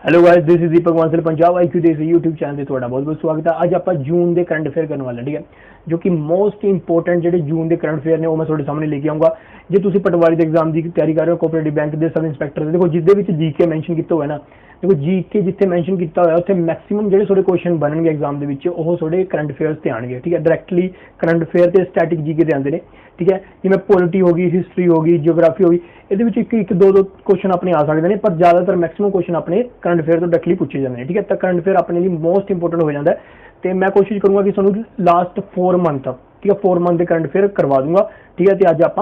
Hello guys, this is Deepak Vansal Punjab IQ देश YouTube channel से थोड़ा बहुत बहुत स्वागत है। ਅੱਜ ਆਪਾਂ ਜੂਨ ਦੇ ਕਰੰਟ ਅਫੇਅਰ ਕਰਨ ਵਾਲੇ, ਠੀਕ ਹੈ, ਜੋ ਕਿ ਮੋਸਟ ਇੰਪੋਰਟੈਂਟ ਜਿਹੜੇ ਜੂਨ ਦੇ ਕਰੰਟ ਅਫੇਅਰ ਨੇ ਉਹ ਮੈਂ ਤੁਹਾਡੇ ਸਾਹਮਣੇ ਲੈ ਕੇ ਆਉਂਗਾ। ਜੇ ਤੁਸੀਂ ਪਟਵਾਰੀ ਦੇ ਐਗਜ਼ਾਮ ਦੀ ਤਿਆਰੀ ਕਰ ਰਹੇ ਹੋ, ਕੋਆਪਰੇਟਿਵ ਬੈਂਕ ਦੇ ਸਬ ਇੰਸਪੈਕਟਰ ਦੇ, ਦੇਖੋ ਜਿਸ ਦੇ ਵਿੱਚ ਜੀਕੇ ਮੈਂਸ਼ਨ ਕੀਤਾ ਹੋਇਆ ਨਾ, देखो जीके जिथे मैंशन किया होया उत्थे मैक्सिमम जो थोड़े क्वेश्चन बनने एग्जाम के थोड़े करंट अफेयर्स से आएंगे, ठीक है, डायरैक्टली करंट अफेयर से स्टैटिक जीके से आते हैं, ठीक है, जिवें पॉलिटी होगी, हिस्टरी होगी, जियोग्राफी होगी, ये एक दो क्वेश्चन अपने आ सकते हैं, पर ज़्यादातर मैक्सिमम क्वेश्चन अपने करंट अफेयर तो डायरैक्टली पूछे जाते हैं, ठीक है। तो करंट अफेयर अपने लिए मोस्ट इंपोर्टेंट हो जाता है। तो मैं कोशिश करूँगा कि तुहानूं लास्ट 4 मंथ, ठीक है, 4 मंथ के करंट अफेयर करवा दूंगा, ठीक है। तो अज आप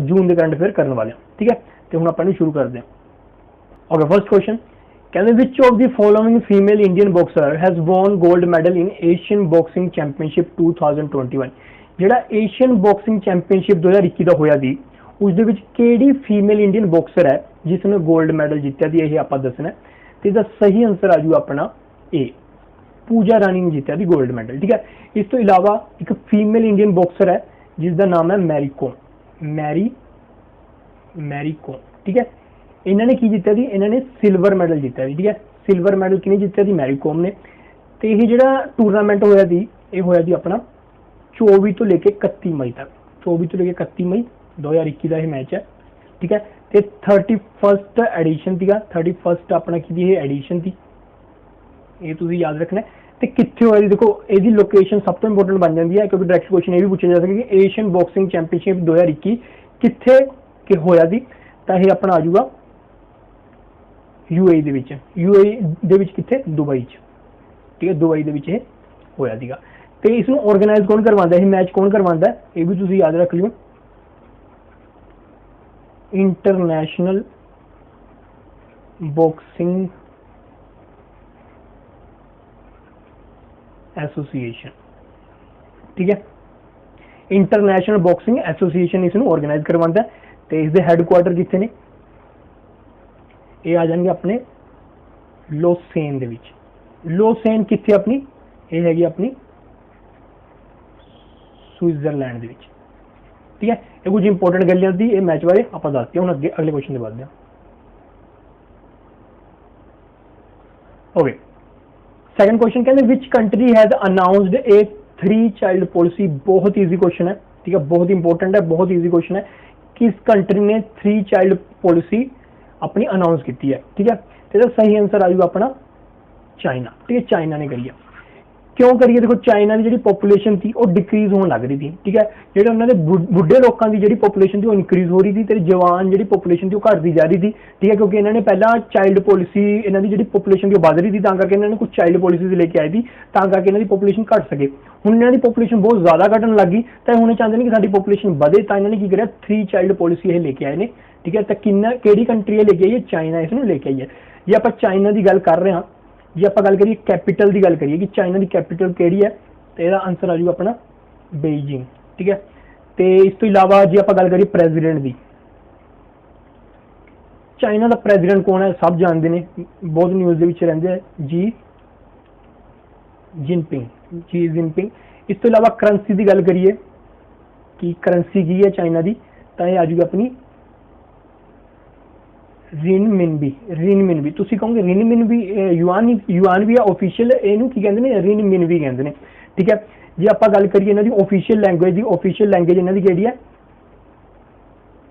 जून के करंट अफेयर करने वाले, ठीक है। तो हुण आपां शुरू करते हैं। ओके, फर्स्ट क्वेश्चन कहते which of the following female Indian boxer has won gold medal in Asian boxing championship 2021। ਜਿਹੜਾ ਏਸ਼ੀਅਨ ਬਾਕਸਿੰਗ ਚੈਂਪੀਅਨਸ਼ਿਪ 2021 ਦਾ ਹੋਇਆ ਸੀ, ਉਸ ਦੇ ਵਿੱਚ ਕਿਹੜੀ ਫੀਮੇਲ ਇੰਡੀਅਨ ਬਾਕਸਰ ਹੈ ਜਿਸ ਨੇ 골ਡ ਮੈਡਲ ਜਿੱਤਿਆ ਸੀ, ਇਹ ਆਪਾਂ ਦੱਸਣਾ। ਤੇ ਇਹਦਾ ਸਹੀ ਆਨਸਰ ਆਜੂ ਆਪਣਾ ਏ, ਪੂਜਾ ਰਾਣੀ ਨੇ ਜਿੱਤਿਆ ਸੀ 골ਡ ਮੈਡਲ, ਠੀਕ ਹੈ। ਇਸ ਤੋਂ ਇਲਾਵਾ ਇੱਕ ਫੀਮੇਲ ਇੰਡੀਅਨ ਬਾਕਸਰ ਹੈ ਜਿਸ ਦਾ ਨਾਮ ਹੈ ਮੈਰੀ ਕੋਮ, ਮੈਰੀ ਕੋਮ, ठीक है। इन्होंने की जित्या थी, इन्होंने सिल्वर मैडल जित्या थी, ठीक है। सिल्वर मैडल किने जित्या थी? मैरी कॉम ने। तो यह जो टूरनामेंट होया थी, ये होया थी अपना 24 तो लेके 31 मई तक, 24 तो लेके 31 मई 2021 का यह मैच है, ठीक है। तो 31st एडिशन थी, 31st अपना की एडिशन थी, ये तुम याद रखना है। तो कितने होया थी, देखो यदि लोकेशन सब तो इंपोर्टेंट बन जाती है, क्योंकि डायरेक्ट क्वेश्चन ये भी पूछा जा सके कि एशियन बॉक्सिंग चैंपीयनशिप 2021 कितने के होया थी। तो यह अपना आजूगा UAE ਦੇ ਵਿੱਚ, UAE ਦੇ ਵਿੱਚ ਕਿੱਥੇ? ਦੁਬਈ 'ਚ, ਠੀਕ ਹੈ, ਦੁਬਈ ਦੇ ਵਿੱਚ ਇਹ ਹੋਇਆ ਸੀਗਾ। ਤੇ ਇਸ ਨੂੰ ਆਰਗੇਨਾਈਜ਼ ਕੌਣ ਕਰਵਾਉਂਦਾ, ਇਹ ਮੈਚ ਕੌਣ ਕਰਵਾਉਂਦਾ, ਇਹ ਵੀ ਤੁਸੀਂ ਯਾਦ ਰੱਖ ਲਿਓ, ਇੰਟਰਨੈਸ਼ਨਲ ਬਾਕਸਿੰਗ ਐਸੋਸੀਏਸ਼ਨ, ਠੀਕ ਹੈ। ਇੰਟਰਨੈਸ਼ਨਲ ਬਾਕਸਿੰਗ ਐਸੋਸੀਏਸ਼ਨ ਇਸ ਨੂੰ ਆਰਗੇਨਾਈਜ਼ ਕਰਵਾਉਂਦਾ ਤੇ ਇਸ ਦੇ ਹੈੱਡਕੁਆਰਟਰ ਕਿੱਥੇ ਨੇ? ये आ जाएंगे अपने लोसेन दे विच। लोसेन कितने अपनी, ये हैगी अपनी स्विट्जरलैंड दे विच, ठीक है। ये कुछ इंपोर्टेंट गल्लां दी ये मैच बारे आप दसते हैं। हुण अगे अगले क्वेश्चन दे बाद ओके, सेकंड क्वेश्चन कहते which country has announced A 3 child policy. बहुत ईजी क्वेश्चन है, ठीक है, बहुत इंपॉर्टेंट है, बहुत ईजी क्वेश्चन है। किस कंट्री ने 3 चाइल्ड पॉलिसी अपनी अनाउंस की है, ठीक है। तो सही आंसर आएगा अपना चाइना, ठीक है, चाइना ने करी है। क्यों करिए? देखो चाइना की जी पॉपूलेशन थी वो डिक्रीज होने लग रही थी, ठीक है। जो उन्होंने बुढ़े लोगों की जी पॉपूलेशन थी वो इंक्रीज हो रही थी, तो जवान जी पॉपूलेशन थी वो घटती जा रही थी, ठीक है, क्योंकि इन्होंने पहला चाइल्ड पॉलिसी इन्हों की जी पॉपूलेशन की बढ़ रही थी, करके इन्होंने कुछ चाइल्ड पॉलिसी लेके आए थी, करके इन्हों की पॉपूलेशन घट सके। हुण इन्हों की पॉपूलेशन बहुत ज़्यादा घटन लग गई, तो हुण चाहते हैं कि साडी पॉपूलेशन बढ़े, तो इन्होंने की करा 3 चाइल्ड पॉलिसी ये लेके आए हैं, ठीक है। तो किहड़ी कंट्री लेके आई है? चाइना इसनूं लेके आई है। जे आपां चाइना की गल कर रहे हैं, जे आपां गल करिए कैपीटल की गल करिए कि चाइना की कैपीटल किहड़ी है, तो यह आंसर आ जाऊगा अपना बीजिंग, ठीक है। तो इस तो इलावा जे आपां गल करिए प्रेजिडेंट की, चाइना का प्रेजिडेंट कौन है? सब जानते हैं, बहुत न्यूज़ के रहिंदे हैं, जी जिनपिंग। इस तो इलावा करंसी की गल करिए कि करंसी की है चाइना की, तो यह आ जाऊगा अपनी रिनमिनबी। तुसी कहोगे रिनमिनबी युआन भी है ऑफिशियल, इनू की कहते हैं रिनमिनबी कहते हैं, ठीक है। जे आपां गल करिए इन्हां दी ऑफिशियल लैंग्वेज की, ऑफिशियल लैंग्वेज इन्हां दी किहड़ी है?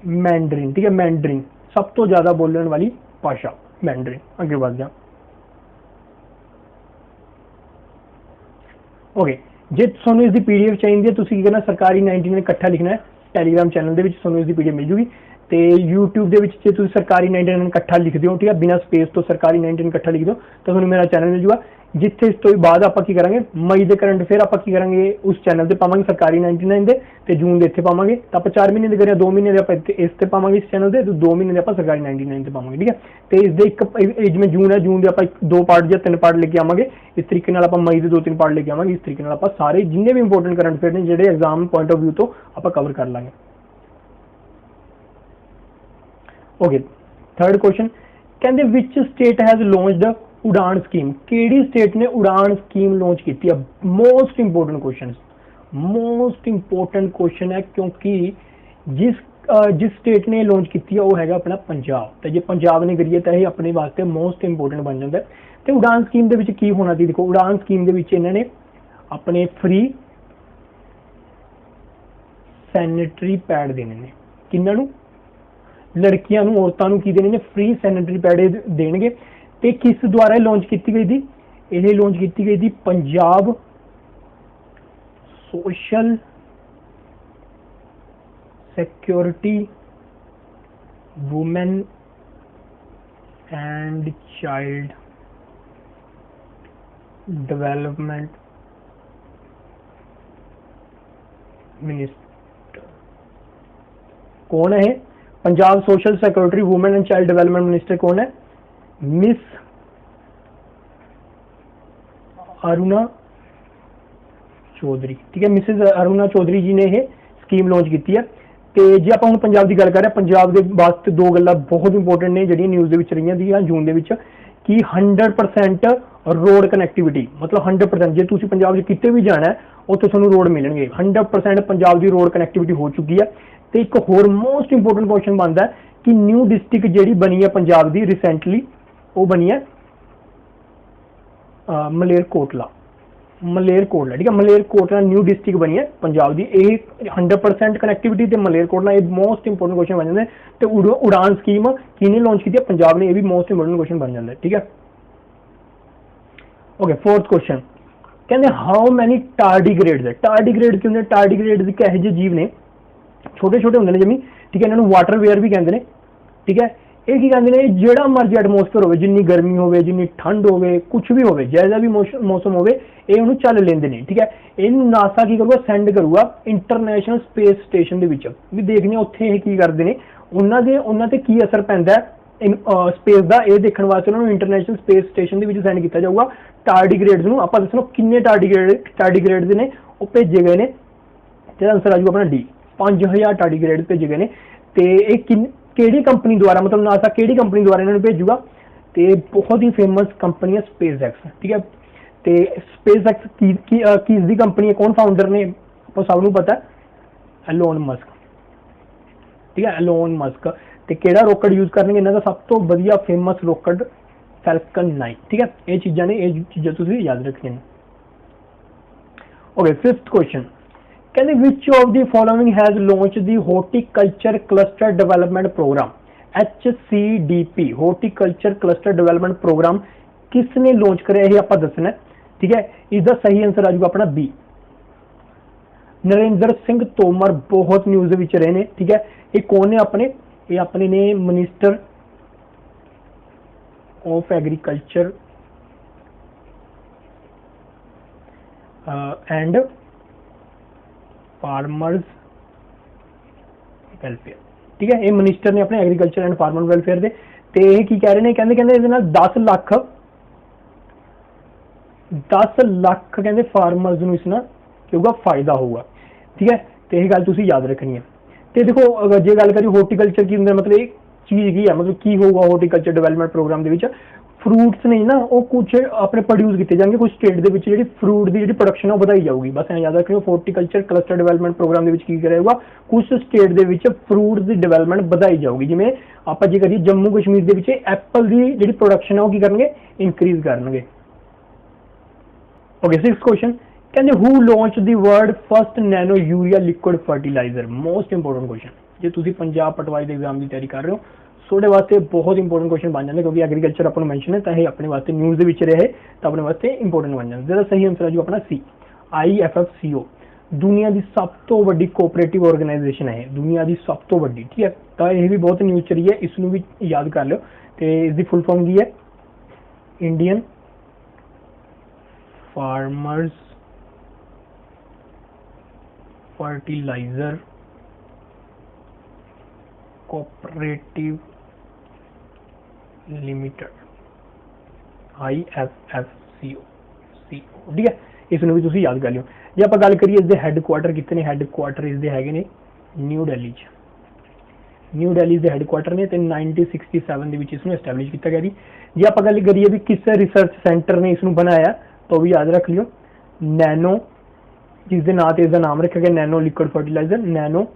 मैंडरिन, ठीक है, मैंडरिन सब तो ज़्यादा बोलने वाली भाषा मैंडरिन। आगे बढ़ जा ओके। जे तुहानूं इसकी PDF चाहिए, तुसीं की करना सरकारी 99 इकट्ठा लिखना है, टैलीग्राम चैनल के तुहानूं इसकी PDF मिल जूगी। तो यूट्यूब के जो सरकारी 99 इकट्ठा लिख दो, ठीक है, बिना स्पेस तो सरकारी 99 इकट्ठा लिख दो, तो तुहानूं मेरा चैनल मिल जूगा। जिथे इस तो बाद आप की करेंगे मई के करंट अफेयर आप की करेंगे उस चैनल से पावांगे सरकारी 99 के, तो जून के इतने पावांगे, तो आप 4 महीने करें, 2 महीने आप इस पर पावांगे इस चैनल से, तो 2 महीने आप सरकारी 99 से पावांगे, ठीक है। तो इस जिमें जून है, जून के आप 2 पार्ट या 3 पार्ट लेके आवांगे, इस तरीके आप मई के 2-3 पार्ट लेके आवांगे, इस तरीके आप सारे जिन्हें भी इंपोर्टेंट करंट अफेयर ने जो एग्जाम पॉइंट ऑफ व्यू तो आप कवर कर लाँगे। ओके, थर्ड क्वेश्चन कहते विच स्टेट हैज लॉन्च्ड उड़ान स्कीम। केड़ी स्टेट ने उड़ान स्कीम लॉन्च की है? मोस्ट इंपोर्टेंट क्वेश्चन है, क्योंकि जिस जिस स्टेट ने लॉन्च की है वो है अपना पंजाब। तो जे पंजाब ने करिए तो यह अपने वास्ते मोस्ट इंपोर्टेंट बन जाता है। तो उड़ान स्कीम के की होना सी, देखो उड़ान स्कीम के इन्होंने अपने फ्री सैनिटरी पैड देने ने, किन्हों लड़कियां औरतों की देने ने फ्री सैनिटरी पैड देंगे। तो किस द्वारा लॉन्च की गई थी, यह लॉन्च की गई थी Punjab social security women and child development minister. कौन है Punjab social security women and child development minister? कौन है? मिस अरुणा चौधरी। ठीक है, मिसेज अरुणा चौधरी जी ने यह स्कीम लॉन्च की है। तो जे आप हम पंजाब की गल कर रहे हैं, पंजाब के वास्ते दो गल्लां बहुत इंपोर्टेंट ने जिहड़ियां न्यूज़ दे विच रहियां दी जून दे विच कि 100% रोड कनैक्टिविटी, मतलब 100% जे तुसीं पंजाब च किते भी जाना है उत्थे तुहानूं रोड मिलणगे। 100% पंजाब की रोड कनैक्टिविटी हो चुकी है। तो एक होर मोस्ट इंपोर्टेंट क्वेश्चन बनता है कि न्यू डिस्ट्रिक्ट जिहड़ी बनी है पंजाब की रिसेंटली, वो बनी है मलेरकोटला। मलेरकोटला, ठीक है, मलेरकोटला न्यू डिस्ट्रिक्ट बनी है पंजाब की। ये 100% कनैक्टिविटी तो मलेरकोटला, ये मोस्ट इंपोर्टेंट क्वेश्चन बन जाते हैं। तो उड़ान स्कीम किने लॉन्च की है? पंजाब ने। यह भी मोस्ट इंपोर्टेंट क्वेश्चन बन जाता है। ठीक है, ओके। फोर्थ क्वेश्चन कहते हाउ मैनी टारडीग्रेड्स है। टारडीग्रेड की होंगे? टारडीग्रेड्स एक ऐसे जीव ने छोटे छोटे होंगे जमी, ठीक है, इन्होंने वाटर वेयर भी कहते हैं। ठीक है, ये की कहते हैं जिहड़ा मर्जी एटमोसफेयर हो, जिन्नी गर्मी हो, जिन्नी ठंड हो, कुछ भी हो, जैसा भी मौसम हो, ये उन्होंने चल लेंदे ने। ठीक है, इन्हू नासा की करूगा, सेंड करूगा इंटरनेशनल स्पेस स्टेशन के विच भी देखने उत्थे की करते हैं, उन्होंने की असर पैंदा है स्पेस का, यह देखने वास्ते उन्होंने इंटरनेशनल स्पेस स्टेशन के विच सेंड किया जाऊगा। टारडीग्रेड्स नूं आपां दसो किन्ने टारडीग्रेड्स ने वो भेजे गए हैं। तो आंसर आ जाऊगा अपना डी, 5000 टारडीग्रेड भेजे गए हैं। तो यह केड़ी कंपनी द्वारा, मतलब नासा केड़ी कंपनी द्वारा इन्होंने भेजूगा? तो बहुत ही फेमस कंपनी है स्पेस एक्स। ठीक है, तो स्पेस एक्स किसकी कंपनी है, कौन फाउंडर ने? आपको सबनों पता है, एलोन मस्क। ठीक है, एलोन मस्क। तो केड़ा रोकट यूज करने इन्हों का सब तो वधिया फेमस रोकट फैल्कन 9। ठीक है, ये चीज़ां ने, ये चीज़ां तुसीं याद रखनियां। ओके, फिफ्थ क्वेश्चन कहते which of the following has launch the horticulture cluster development programme HCDP। Horticulture cluster development programme किसने लॉन्च करे, यह आप दसना। ठीक है, इसका सही आंसर आ जाऊगा अपना बी, नरेंद्र सिंह तोमर। बहुत न्यूज़ विच रहे ने। ठीक है, ये कौन ने अपने? ये अपने ने minister of agriculture and farmers welfare. ठीक है, ये मिनिस्टर ने अपने एग्रीकल्चर एंड फार्मर वेलफेयर के। तो ये की कह रहे हैं, कहते 10 लाख कहते फार्मर्स नूं इस नाल की होगा फायदा होगा। ठीक है, तो यही गल तुसीं याद रखनी है। तो देखो अगर जे गल करिए हॉर्टिकल्चर की अंदर, मतलब एक चीज़ की है, मतलब की होगा हॉर्टिकल्चर डेवलपमेंट प्रोग्राम के विच फ्रूट्स नहीं ना, वो कुछ अपने प्रोड्यूस किए जाएंगे, कुछ स्टेट के जी फ्रूट की जी प्रोडक्शन है बढ़ाई जाऊगी। बस याद रखियो हॉर्टिकल्चर क्लस्टर डेवलपमेंट प्रोग्राम के करेगा, कुछ स्टेट के फ्रूट की डेवलपमेंट बढ़ाई जाऊगी। जिमें आप जी करिए जम्मू कश्मीर के एप्पल की जी प्रोडक्शन है वो की करेंगे, इंक्रीज करेंगे। ओके, सिक्स क्वेश्चन कहते who launch the world first nano urea liquid fertiliser. Most important question, जो तुम पंजाब पटवारी के एग्जाम की तैयारी कर रहे हो, ਤੁਹਾਡੇ वास्ते बहुत इंपोर्टेंट क्वेश्चन बन जाते, क्योंकि एग्रीकल्चर अपन मैंशन है, तो यह अपने वास्ते न्यूज़ के रहे तो अपने वास्ते इंपोर्टेंट बन जाते। जिसका सही आंसर है जो अपना सी, IFFCO। दुनिया की सब तो वड्डी कोऑपरेटिव ऑर्गेनाइजेशन है, दुनिया की सब तो वड्डी। ठीक है, तो यह भी बहुत न्यूज़ रही है, इसनों भी याद कर लो। तो इसकी फुल फॉर्म की है Indian farmers fertiliser cooperative limited, IFFCO। ठीक है, इसनों भी तुसीं याद कर लियो। जे आप गल करिए इसके हैडकुआटर कितने, हैडकुआटर इसके है न्यू दिल्ली। न्यू दिल्ली इसके हैडकुआटर ने, तो 1967 के इसमें एस्टैबलिश किया गया। जे आप गल करिए भी किस रिसर्च सेंटर ने इसमें बनाया, तो भी याद रख लियो नैनो, जिसके नाम से इसका नाम रखा गया nano liquid fertiliser, nano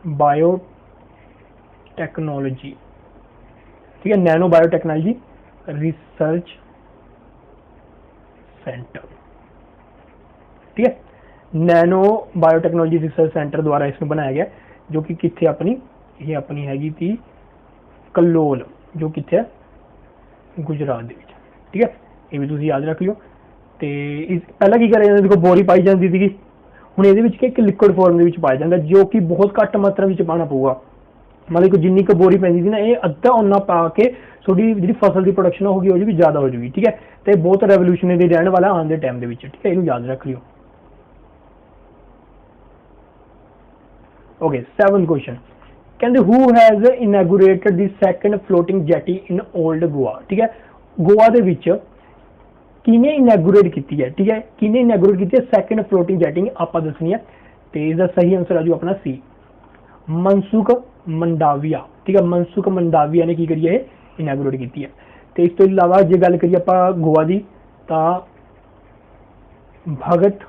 biotechnology, ठीक है, नैनो बायोटेक्नोलॉजी रिसर्च सेंटर, ठीक है, नैनो बायोटेक्नोलॉजी रिसर्च सेंटर द्वारा इसमें बनाया गया, जो कि किथे अपनी ये अपनी हैगी थी कलोल, जो किथे गुजरात दे विच, ठीक है, ये भी तुसीं याद रख लियो। ते इस पहला की करिया देखो बोरी पाई जाती थी, हुण इहदे विच एक लिक्विड फॉर्म दे विच पाया जाता, जो कि बहुत घट मात्रा विच पाना पऊगा, मतलब कि जिन्नी क बोरी पैंदी थी ना, ये अद्धा उन्ना पा के थोड़ी जी फसल की प्रोडक्शन होगी हो जाएगी ज़्यादा हो जाएगी, ठीक है, तो बहुत रेवोल्यूशनरी रहने वाला आने के टाइम के, ठीक है, इनू याद रख लियो। ओके, 7th क्वेश्चन कहते who has inaugurated the second floating jetty in old Goa, ठीक है, गोवा दे विच किने इनैगूरेट की है, ठीक है, किने इनैगूरेट की है सेकंड फ्लोटिंग जैटिंग आप दसनी है, तो इसका सही आंसर आ जाओ अपना सी, मनसुख मंडाविया, ठीक है, मनसुख मंडाविया ने की करी है इनैगूरेट की है। तो इस तो इलावा जो गल करिए आप गोवा की, तो भगत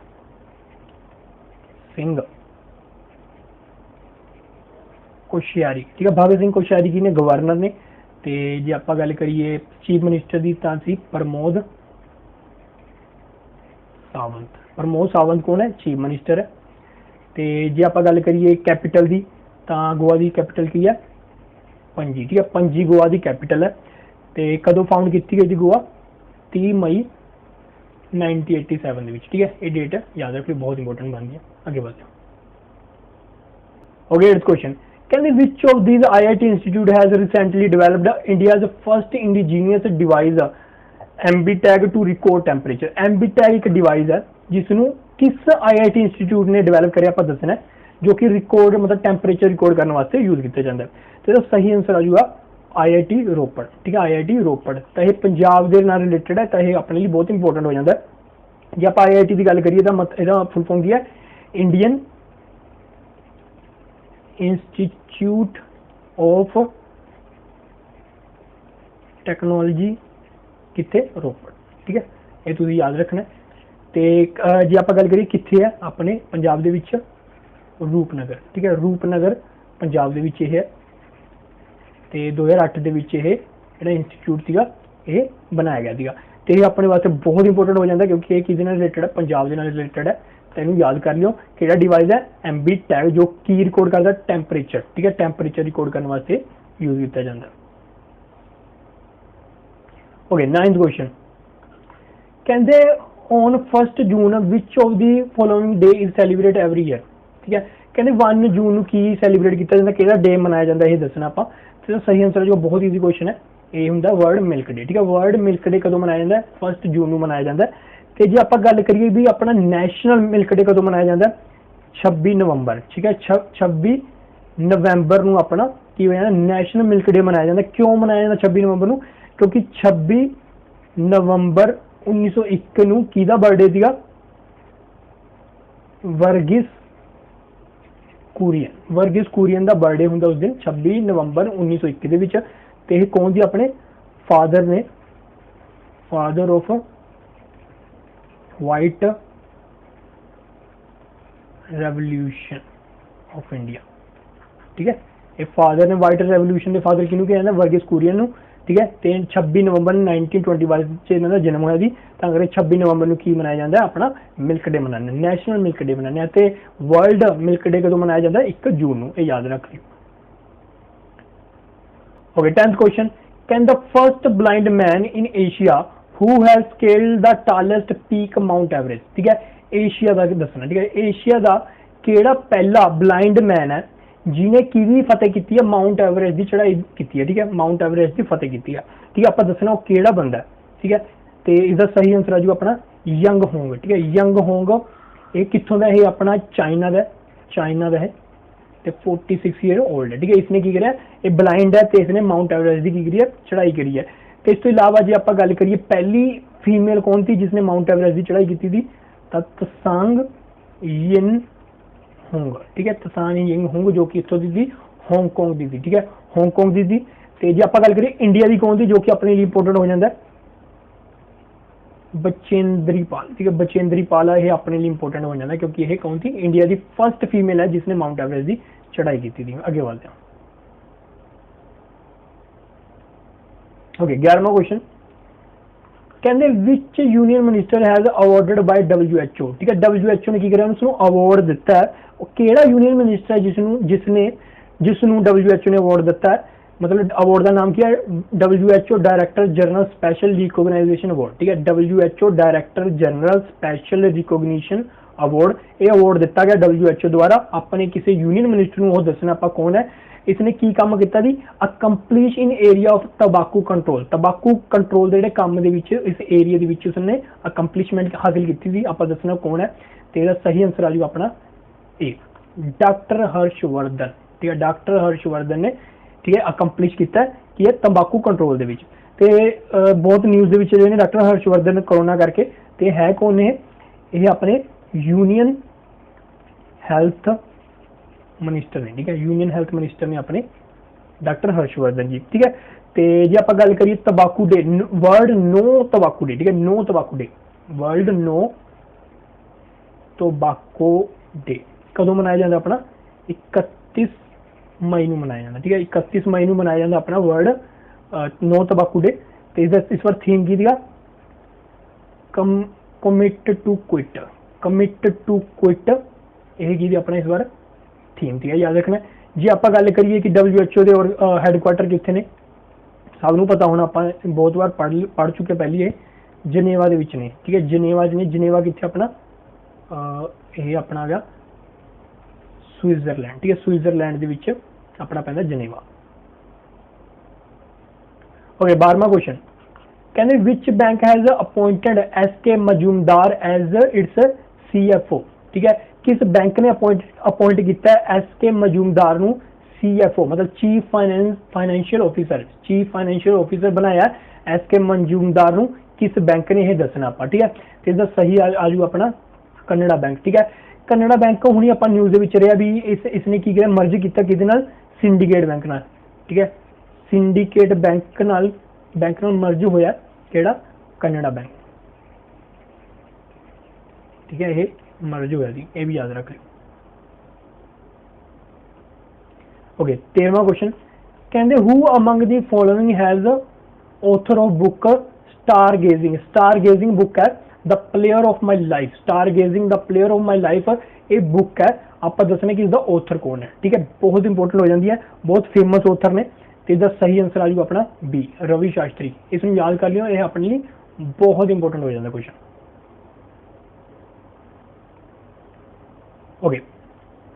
सिंह कोश्यारी, ठीक है, भगत सिंह कोश्यारी जी ने गवर्नर ने, तो जे आप गल करिए चीफ मिनिस्टर की तो सी प्रमोद सावंत, प्रमोद सावंत कौन है, चीफ मिनिस्टर है। तो जे आप गल करिए कैपिटल की, तो गोवा की कैपिटल की है पणजी, ठीक है, पणजी गोवा की कैपिटल है। तो कदों फाउंड की गई थी गोवा, 30 मई 1987 ठीक है, ये डेट याद रखिए, बहुत इंपॉर्टेंट बन गया। आगे बढ़ते हैं। ओके, 8th क्वेश्चन कहते which of these IIT institute has recently developed India's first indigenous device AmbiTag to record temperature. AmbiTag एक डिवाइस है जिसनों किस IIT इंस्टीट्यूट ने डेवलप कर दसना है, जो कि रिकॉर्ड मतलब टेंपरेचर रिकॉर्ड करने वास्ते यूज किया जाता है। तो सही आंसर आ जाएगा IIT रोपड़, ठीक है, IIT रोपड़। तो यह पंजाब के नाल रिलेटेड है, तो यह अपने लिए बहुत इंपॉर्टेंट हो जाता है। जे आप IIT की गल करिए तो फुल फॉर्म की है इंडियन इंस्टीट्यूट ऑफ टेक्नोलॉजी किथे रोपड़, ठीक है, ये तुम याद रखना। तो जे आप गल करिए किथे है अपने पंजाब दे विच रूपनगर, ठीक है, रूपनगर पंजाब दे विच है। तो 2008 के जो इंस्टीट्यूट सीगा ये बनाया गया था। तो ये अपने वास्ते बहुत इंपॉर्टेंट हो जाता है, क्योंकि ये किस रिलेटेड है, पंजाब के रिलेटेड है। तो इन्हू याद कर लियो कि डिवाइस है एम्बीटैग, जो की रिकॉर्ड करता टेंपरेचर, ठीक है, टेंपरेचर रिकॉर्ड करने वास्ते यूज किया जाता है। ओके, 9th क्वेश्चन कहते on 1 June which of the following day is celebrate every year, ठीक है, कहते 1 जून की सैलीब्रेट किया जाता, कि डे मनाया जाता है, ये दसना आप। तो सही आंसर जो बहुत ईजी क्वेश्चन है, ये होंगे वर्ल्ड मिल्क डे, ठीक है, वर्ल्ड मिल्क डे कदों मनाया जाता है, 1 जून को मनाया जाता है। तो जो आप गल करिए भी अपना नैशनल मिल्क डे कदों मनाया जाता है, 26 नवंबर, ठीक है, 26 नवंबर को अपना की होया नैशनल मिल्क डे मनाया जाता है। क्यों मनाया जाता 26 नवंबर को, क्योंकि 26 नवंबर 1901 को किहदा बर्थडे सीगा, वर्गीस कुरियन, वर्गीस कुरियन का बर्थडे होंगे उस दिन 26 नवंबर 1901 के विच। ते यह कौन सी अपने फादर ने, father of white revolution of India, ठीक है, ये फादर ने वाइट रेवोल्यूशन के फादर किनू कहना, वर्गीस कुरियन, ठीक है। तो 26 नवंबर 1921 इन्होंने जन्म होया जी, तो अगर 26 नवंबर को मनाया जाता है अपना मिल्क डे मनाने, नैशनल मिल्क डे मनाने। तो वर्ल्ड मिल्क डे कदों मनाया जाता है 1 जून को, याद रख लियो। Okay, 10th question can the first blind man in Asia who has scaled the tallest peak Mount Everest, ठीक है, एशिया का दसना, ठीक है, एशिया का केड़ा पहला ब्लाइंड मैन है जिन्हें की फतेह की है, माउंट एवरेस्ट की चढ़ाई की है, ठीक है, माउंट एवरेस्ट की फतेह की है, ठीक है, आप दसना वो केड़ा बंदा है, ठीक है। तो इसका सही आंसर आ जाओ अपना यंग होंग, ठीक है, यंग होंग, ये कितों का है, अपना चाइना का, चाइना का है, तो 46 ईयर ओल्ड है, ठीक है। इसने की करा, ये ब्लाइंड है, तो इसने माउंट एवरेस्ट की करी है चढ़ाई करी है। तो इस तो इलावा जो आप गल करिए पहली फीमेल कौन थी जिसने माउंट एवरेस्ट की चढ़ाई की थी, त्सांग यिन होंग, ठीक है, त्सांग यिन होंग, जो कि इतों की थी हांगकांग की थी, ठीक है, हांगकांग की थी। तो जो आप गल करिए इंडिया की कौन थी, जो कि अपने लिए इंपोर्टेंट हो जाता है, बचेंद्री पाल, ठीक है, बचेंद्री पाल ये अपने लिए इंपॉर्टेंट हो जाता है क्योंकि ये कौन थी, इंडिया की फर्स्ट फीमेल है जिसने माउंट एवरेस्ट की चढ़ाई की थी। आगे बढ़ते हैं। ओके 11वां क्वेश्चन कहते विच union minister has awarded by WHO, ठीक है, WHO ने की करा उसको अवार्ड दिता है, केड़ा यूनियन मिनिस्टर है जिसनों WHO ने अवार्ड दिता है, मतलब अवार्ड का नाम क्या है, WHO director general special recognization award, ठीक है, WHO director general special recognition award, ये अवार्ड दिता गया WHO द्वारा अपने किसी यूनियन मिनिस्टर को दसना आप कौन है, इसने की काम किया जी, अकंप्लिश इन एरिया ऑफ तंबाकू कंट्रोल के काम इस एरिया उसने अकंप्लिशमेंट हासिल की थी, आप दसना कौन है, तो यह सही आंसर आ जू अपना ए, डॉक्टर हर्षवर्धन, ठीक है, डॉक्टर हर्षवर्धन ने, ठीक है, अकंप्लिश किया कि यह तंबाकू कंट्रोल के बहुत न्यूज़ के डॉक्टर हर्षवर्धन कोरोना करके, तो है कौन है, ये अपने यूनियन हैल्थ मिनिस्टर ने, ठीक है, यूनियन हैल्थ मिनिस्टर ने अपने डॉक्टर हर्षवर्धन जी, ठीक है। तो जे आप गल करिए तंबाकू डे, वर्ल्ड नो तंबाकू डे, ठीक है, नो तंबाकू डे, वर्ल्ड नो तंबाकू डे कदों मनाया जाता अपना 31 मई को मनाया जाता, ठीक है, 31 मई को मनाया जाता अपना वर्ल्ड नो तंबाकू डे। तो इस बार थीम की दिया कमिट टू क्विट, यही अपना इस बार थीम थी, याद रखना। जी आप गल करिए कि WHO के हैडकुआटर कितने ने, सबनों पता होना, आप बहुत बार पढ़ चुके पहले ये जनेवा ने, ठीक है, जनेवा कितने अपना ये अपना आ गया स्विट्जरलैंड, ठीक है, स्विट्जरलैंड के अपना पैंदा जनेवा। ओके 12वां क्वेश्चन कहते which bank has appointed SK Majumdar as its CFO, ठीक है, किस बैंक ने अपॉइंट किया SK मजूमदार ਨੂੰ CFO मतलब चीफ फाइनेंशियल ऑफिसर बनाया SK मजूमदार ਨੂੰ किस बैंक ने यह दसना आप, ठीक है, तो इसका सही आजू अपना कन्नड़ा बैंक, ठीक है, कन्नड़ा बैंक हुणी आप न्यूज़ रहा भी इसने की किया मर्ज किया कि सिंडीकेट बैंक नाल, ठीक है, सिंडीकेट बैंक नाल मर्ज होया केड़ा कन्नड़ा बैंक, ठीक है, ये मर्ज होया जी, ये भी याद रख लो। ओके 13वां क्वेश्चन कहते who among the following has author of book star gazing book है the player of my life, star gazing the player of my life ये बुक है, आप दसना कि इसका ऑथर कौन है, ठीक है, बहुत इंपोर्टेंट हो जाती है, बहुत फेमस ऑथर ने, तो इसका सही आंसर आ जाएगा अपना बी रवि शास्त्री, इसमें याद कर लियो, यह अपने लिए बहुत इंपोर्टेंट हो जाता क्वेश्चन। ओके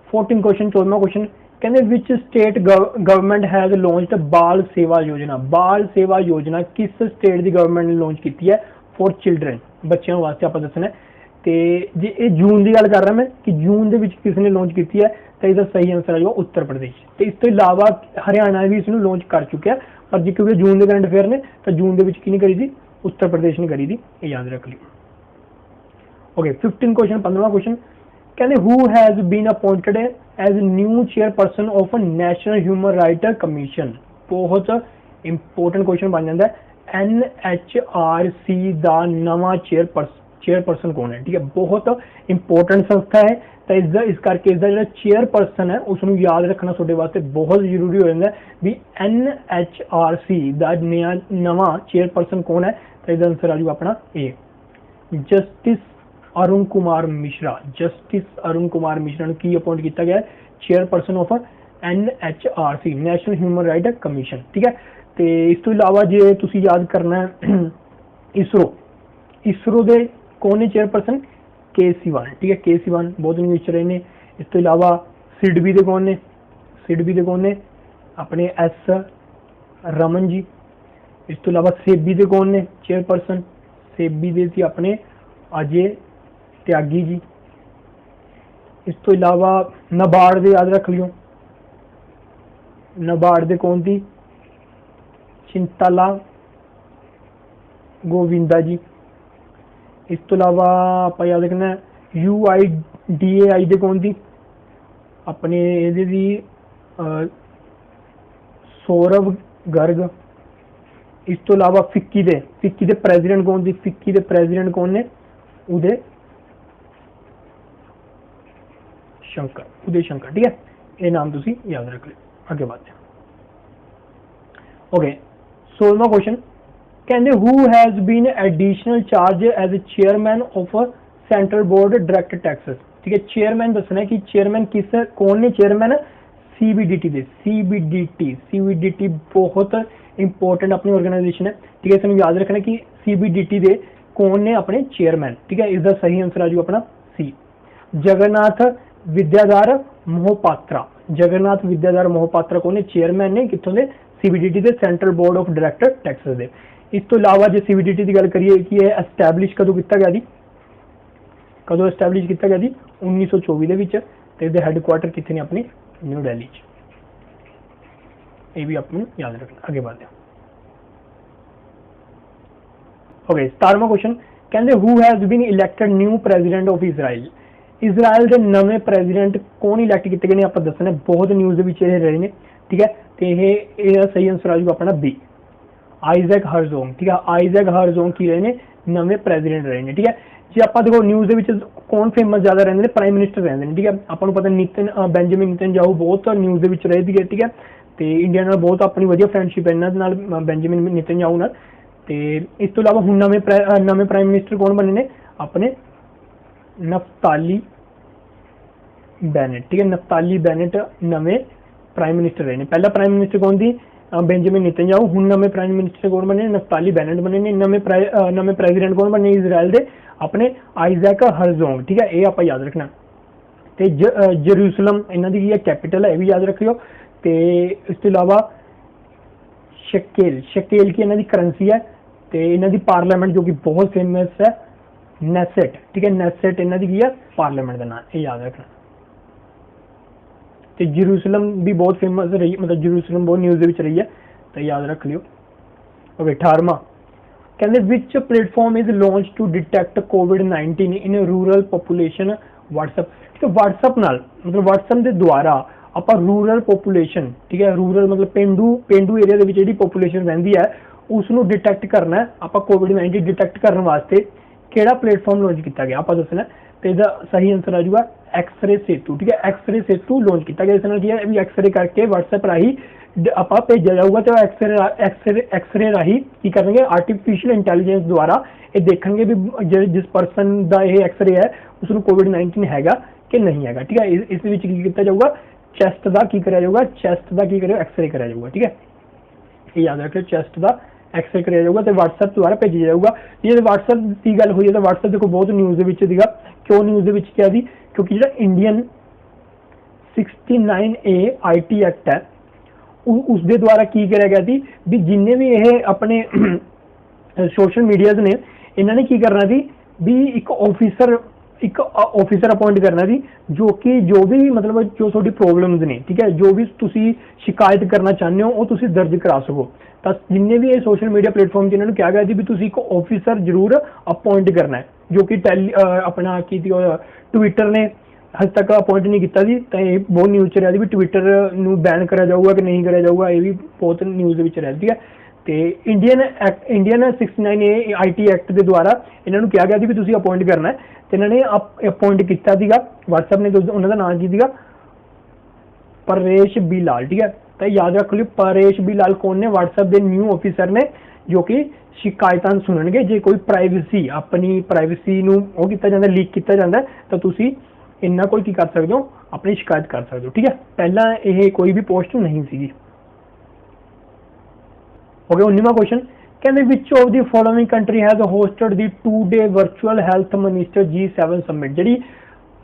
14 क्वेश्चन 14वां क्वेश्चन कहते which state government has launched बाल सेवा योजना किस स्टेट की गवर्नमेंट ने लॉन्च की है फॉर चिल्ड्रन, बच्चों वास्ते आप दसना। तो जे ये जून की गल कर रहा मैं कि जून के किसने लॉन्च की है, तो इसका सही आंसर आएगा उत्तर प्रदेश, तो इस तो इलावा हरियाणा भी इसमें लॉन्च कर चुका है, पर जो क्योंकि जून के करंट अफेयर ने तो जून के नहीं करी थी, उत्तर प्रदेश ने करी थी, ये याद रख लियो। ओके 15 क्वेश्चन 15वां क्वेश्चन कहते who has been appointed as new chairperson of national human right commission, बहुत इंपोर्टेंट क्वेश्चन बन जाता है, NHRC का नवा चेयरपर्सन कौन है, ठीक है, बहुत इंपोर्टेंट संस्था है, तो इस करके इसका जो चेयरपर्सन है उसको याद रखना थोड़े वास्ते बहुत जरूरी हो जाता है भी NHRC का नवा चेयरपर्सन कौन है, तो इसका आंसर आ जाएगा अपना ए जस्टिस अरुण कुमार मिश्रा ने की अपॉइंट किया गया chairperson of NHRC national human right commission, ठीक है। तो इस तो इलावा जे तुसी याद करना है इसरो के कौन है चेयरपर्सन के सिवान, ठीक है, के सिवान बहुत न्यूज़ रहे हैं। इस तो इलावा सिडबी के कौन ने अपने S रमन जी। इस तो इलावा सेबी के कौन ने चेयरपर्सन, सेबी के सी अपने अजय त्यागी जी। इस तो इलावा नाबार्ड याद रख लियो, नाबार्ड के कौन थी चिंताला गोविंदा जी। इस तो इलावा आप याद रखना UIDAI के कौन थी अपने सौरभ गर्ग। इस तो इलावा फिक्की दे प्रेजिडेंट कौन सी, फिक्की दे प्रेजिडेंट कौन ने, उदय शंकर। ठीक है, ये नाम तुसी याद रख लो। आगे बात है। ओके, 16वां क्वेश्चन कहते who has been additional charge as a chairman of central board direct taxes. ठीक है, चेयरमैन दसना है कि चेयरमैन कौन ने चेयरमैन, सीबीडीटी दे। सीबीडीटी बहुत इंपॉर्टेंट अपनी ऑर्गेनाइजेशन है। ठीक है, इसमें याद रखना कि सीबीडीटी दे कौन ने अपने चेयरमैन। ठीक है, इसका सही आंसर आ जाएगा अपना सी, जगन्नाथ विद्याधर मोहपात्रा। जगन्नाथ विद्याधर मोहपात्रा कौन ने चेयरमैन ने, कितों दे, सीबीडीटी दे central board of director taxes दे। इस तो इलावा जो सीबीडीटी की गल करिए कि यह एस्टैबलिश कदों किया गया जी, कदों एस्टैबलिश किया गया जी 1924 ਦੇ ਵਿੱਚ, ਤੇ ਇਹਦੇ ਹੈੱਡਕੁਆਟਰ ਕਿੱਥੇ ਨੇ ਆਪਣੇ न्यू दिल्ली। ये भी आपको याद रखना। आगे बढ़ते हैं। ओके, 17वां क्वेश्चन कहते who has been elected new president of Israel. Israel के नवे प्रेजिडेंट कौन इलैक्ट किए गए आप दसना, बहुत न्यूज़ रहे हैं। ठीक है, तो यह सही आंसर आ जाएगा अपना बी, आइजैक हरजोग। ठीक है, आइजैक हरजोग की रहे हैं नवे प्रेजिडेंट रहे हैं। ठीक है, जो आप देखो न्यूज़ कौन फेमस ज़्यादा रहते हैं, प्राइम मिनिस्टर रहते हैं। ठीक है, आपको पता बेंजामिन नेतन्याहू बहुत न्यूज़ रहे थे। ठीक है, तो इंडिया नाल बहुत अपनी वधिया फ्रेंडशिप है इन्हां बेंजामिन नेतन्याहू नाल। ते इस तो इलावा हुण नवे प्राइम मिनिस्टर कौन बने ने अपने, नफ्ताली बेनेट। ठीक है, नफ्ताली बेनेट नवे प्राइम मिनिस्टर रहे हैं। पहला प्राइम मिनिस्टर कौन थी, बेंजामिन नेतन्याहू। हुण नवे प्राइम मिनिस्टर कौन बने, नफ्ताली बेनेट बने ने। नवे प्रेजिडेंट कौन बने इजराइल दे, अपने आइजैक हरजोग। ठीक है, ये आप याद रखना। तो जरूसलम इन्हां दी कैपिटल है, ये भी याद रखियो। तो इस तो इलावा शकेल की इन्हां दी करंसी है। तो इन्हां दी पार्लियामेंट जो कि बहुत फेमस है, नेसेट। ठीक है, नेसेट इन्हां दी है पार्लियामेंट का नाम, ये याद रखना। तो जरूसलम भी बहुत फेमस रही, मतलब जरूसलम बहुत न्यूज़ रही है, तो याद रख लियो। ओके, 18वां कहते which platform is launch to detect कोविड-19 इन रूरल पॉपुलेशन, व्हाट्सएप। तो व्हाट्सएप नाल मतलब व्हाट्सएप के द्वारा आप रूरल पॉपुलेशन, ठीक है, रूरल मतलब पेंडू एरिया के जी पॉपुलेशन रही है उसनों डिटेक्ट करना है। आप कोविड-19 डिटेक्ट करने वास्ते केड़ा प्लेटफॉर्म लॉन्च किया गया आप दसना। तो इसका सही आंसर आ जाएगा एक्सरे सेतु। ठीक है, एक्सरे सेतु लॉन्च किया गया। इस भी एक्सरे करके व्हाट्सएप राही आप भेजा जाऊगा, तो एक्सरे राही की करेंगे आर्टिफिशियल इंटैलीजेंस द्वारा ये देखेंगे भी जिस पर्सन का यह एक्सरे है उसको कोविड-19 हैगा कि नहीं हैगा। ठीक है, इस किया जाऊगा चैस्ट का की कराया जाऊगा, चैस्ट का की करो एक्सरे कराया जाऊगा। ठीक है, ये याद रखियो, चैस्ट का एक्सरे कराया जाऊगा तो व्हाट्सएप द्वारा भेजा जाऊगा। ये व्हाट्सएप की गल हुई है तो व्हाट्सएप देखो बहुत न्यूज़ दिखा, क्यों न्यूज़ क्या थी, क्योंकि जो इंडियन 69A IT एक्ट है उसके द्वारा की कराया गया थी भी जिन्हें भी ये अपने सोशल मीडियाज ने इन्होंने की करना थी भी एक ऑफिसर अपॉइंट करना थी जो भी मतलब जो थोड़ी प्रॉब्लम्स ने, ठीक है, जो भी तुसी शिकायत करना चाहते हो वो तुसी दर्ज करा सको। तो जिन्हें भी ये सोशल मीडिया प्लेटफॉर्म से इन्होंने क्या गया थी भी तुसी एक ऑफिसर जरूर अपॉइंट करना है, जो कि अपना की ट्विटर ने हज तक अपॉइंट नहीं किया थी। तो ये बहुत न्यूज़ च रहा थी भी ट्विटर नू बैन करा जाऊगा कि नहीं करा जाऊगा, ये भी बहुत न्यूज़ रहती है। तो इंडियन 69A IT एक्ट के द्वारा इन्होंने क्या गया थी भी तुसी अपॉइंट करना है, तो इन्होंने अपॉइंट किया व्हाट्सएप ने, उन्होंने नाम की परेश बी लाल। ठीक है, तो याद रख लो परेश बी लाल कौन ने, व्हाट्सएप के न्यू ऑफिसर ने जो कि शिकायत सुननगे जे कोई प्राइवेसी अपनी प्राइवेसी लीक किया जाता है तो तुसी इन्ना कोई की कर सकते हो अपनी शिकायत कर सकते हो। ठीक है, पहला ये कोई भी पोस्ट नहीं सी। ओके, 19वां क्वेश्चन कहते which of the following country has hosted the 2-day virtual health minister G7 summit. जी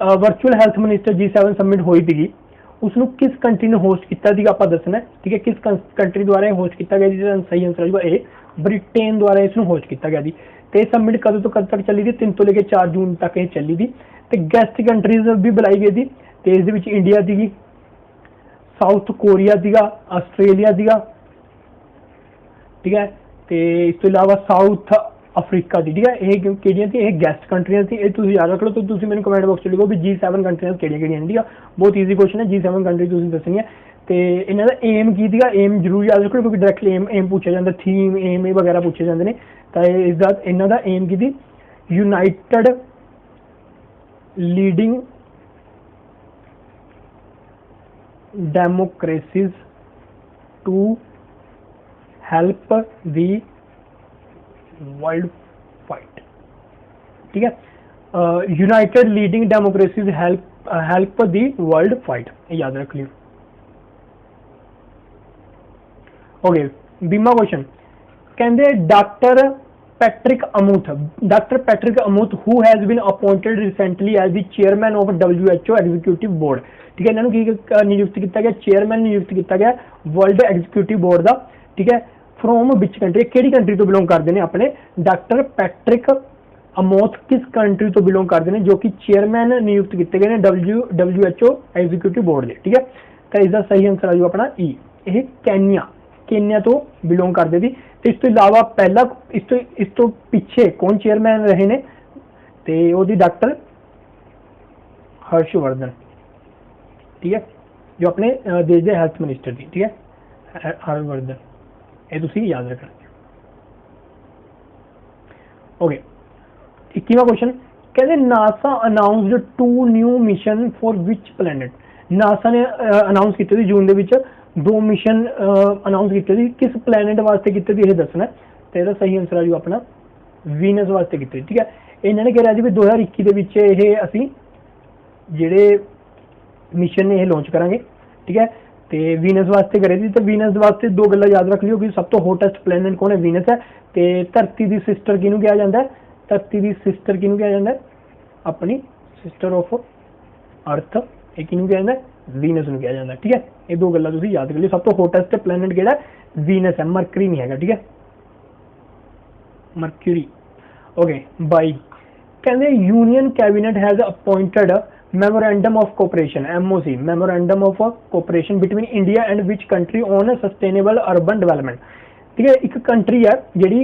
virtual health minister G7 summit हुई थी उसको किस कंट्री ने होस्ट किया आप दसना है। ठीक है, किस कंट्री द्वारा होस्ट किया गया, सही आंसर है ए, ब्रिटेन द्वारा इसमें होस्ट किया गया। तो समिट कदों तो कद तक चली थी, 3 तो लेकर 4 जून तक ये चली थी। तो गेस्ट कंट्रीज भी बुलाई गई थी, तो इस इंडिया थी, साउथ कोरिया थी, आस्ट्रेलिया थी, ठीक है, तो इस तो इलावा साउथ अफ्रीका थी। ठीक है, ये केड़ियां थी, ये गेस्ट कंट्रियां थी, ये तुम याद रख लो। तो तुम मैंने कमेंट बॉक्स लिखो भी G7 कंट्रियां केड़ियां केड़ियां। ठीक है, बहुत ईजी क्वेश्चन है, G7 कंट्री तुम दसनी है। ਤੇ ਇਹਨਾਂ ਦਾ ਏਮ ਕੀ ਸੀਗਾ, ਏਮ ਜ਼ਰੂਰ ਯਾਦ ਰੱਖੋ ਕਿਉਂਕਿ ਡਾਇਰੈਕਟਲੀ ਏਮ ਪੁੱਛਿਆ ਜਾਂਦਾ, ਥੀਮ ਏਮ ਇਹ ਵਗੈਰਾ ਪੁੱਛੇ ਜਾਂਦੇ ਨੇ। ਤਾਂ ਇਸਦਾ ਇਹਨਾਂ ਦਾ ਏਮ ਕੀ ਸੀ, united leading democracies to help the world fight. ठीक है, united leading democracies help the world fight, याद रख लियो। ओके, 20वां क्वेश्चन कहते doctor Patrick Amoth who has been appointed recently as the chairman of WHO executive board. ठीक है, इन्होंने की नियुक्त किया गया, चेयरमैन नियुक्त किया गया वर्ल्ड एग्जीक्यूटिव बोर्ड का। ठीक है, फ्रॉम विच कंट्री, किहड़ी कंट्री तो बिलोंग करते हैं अपने डॉक्टर पैट्रिक अमोथ, किस कंट्री तो बिलोंग करते हैं जो कि चेयरमैन नियुक्त किए गए हैं WHO एग्जीक्यूटिव बोर्ड के। ठीक है, तो इसका सही आंसर आ जाऊ अपना ई, ये केन्या तो बिलोंग करते थे। तो इस तो इलावा पहला इस तो पिछे कौन चेयरमैन रहे ने, तो वो डॉक्टर हर्षवर्धन। ठीक है, जो अपने देश के हेल्थ मिनिस्टर थी। ठीक है, हर्षवर्धन, ये तुसी याद रखना। ओके, 21वां क्वेश्चन कहते NASA announced 2 new mission for which planet. NASA ने अनाउंस किए थे जून के 2 मिशन अनाउंस किए थे, किस प्लैनेट वास्ते किए थे ये दसना। तो यह सही आंसर आ जाऊ अपना वीनस वास्ते किए। ठीक है, इन्होंने कहा जी भी 2021 के असी जेडे मिशन ने लॉन्च करांगे। ठीक है, तो वीनस वास्ते करे थी। तो वीनस वास्ते 2 गल्लां याद रख लियो कि सब तो हॉटेस्ट प्लैनेट कौन है, वीनस है। तो धरती की सिस्टर किनू कहा जाता है, धरती की सिस्टर किनू कहा जाता है, अपनी सिस्टर ऑफ अर्थ, ये किनू कहा जाता है, वीनस नू कहा जाता है। ठीक है, ये 2 गल्लां तुसीं याद कर लियो। सब तो हॉटेस्ट प्लैनेट किहड़ा है, वीनस है, मरकरी नहीं है। ठीक है, मरक्यूरी। ओके, 22 कहते union cabinet has appointed memorandum of cooperation MOC, memorandum of cooperation between India and which country on sustainable urban development। ठीक है, एक कंट्री है जी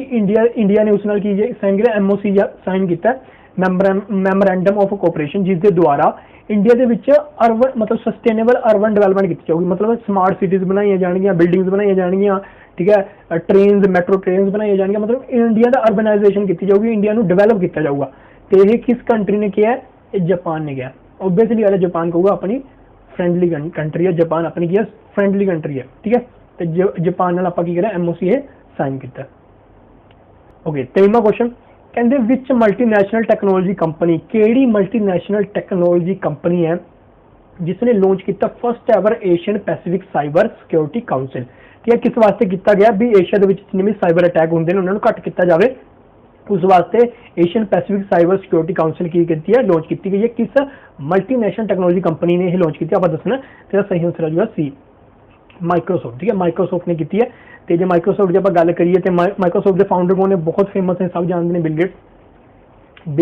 इंडिया ने उस नाल की साइन किया, MOC साइन किया मैमोरेंडम ऑफ कोऑपरेशन, जिसके द्वारा इंडिया के विच अर्बन मतलब सस्टेनेबल अर्बन डेवलपमेंट की जाएगी। मतलब स्मार्ट सिटीज़ बनाई जाएगियां, बिल्डिंग्स बनाई जाएगियां। ठीक है, ट्रेन्स मैट्रो ट्रेन्स बनाई जाएगियां, मतलब इंडिया का अर्बनाइजेशन की जाएगी, इंडिया को डिवेलप किया जाऊगा। तो ये किस कंट्री ने किया है, जापान ने किया। ओबीयसली वाला जापान कहूँगा अपनी फ्रेंडली कंट्री है, जापान अपनी की फ्रेंडली कंट्री है। ठीक है, तो जापान नाल आपां की करें MOC साइन किया। ओके, 23वां क्वेश्चन कहते विच मल्टीनैशनल टैक्नोलॉजी कंपनी, केड़ी मल्टीनैशनल टैक्नोलॉजी कंपनी है जिसने लॉन्च किया first ever Asian Pacific cyber security council. ठीक है, किस वास्ते किया गया भी एशिया के जितने भी साइबर अटैक होंगे ने उन्होंने घट किया जाए, उस वास्ते Asian Pacific cyber security council की है लॉन्च की गई है। किस मल्टीनैशनल टैक्नोलॉजी कंपनी ने यह लॉन्च की, आप दसना। तो सही आंसर आ जाएगा सी, माइक्रोसॉफ्ट। ठीक है, माइक्रोसॉफ्ट ने की है। तो जो माइक्रोसॉफ्ट की आप गल करिए तो माइक्रोसॉफ्ट के फाउंडर कौन ने, बहुत फेमस है, सब जानते हैं बिल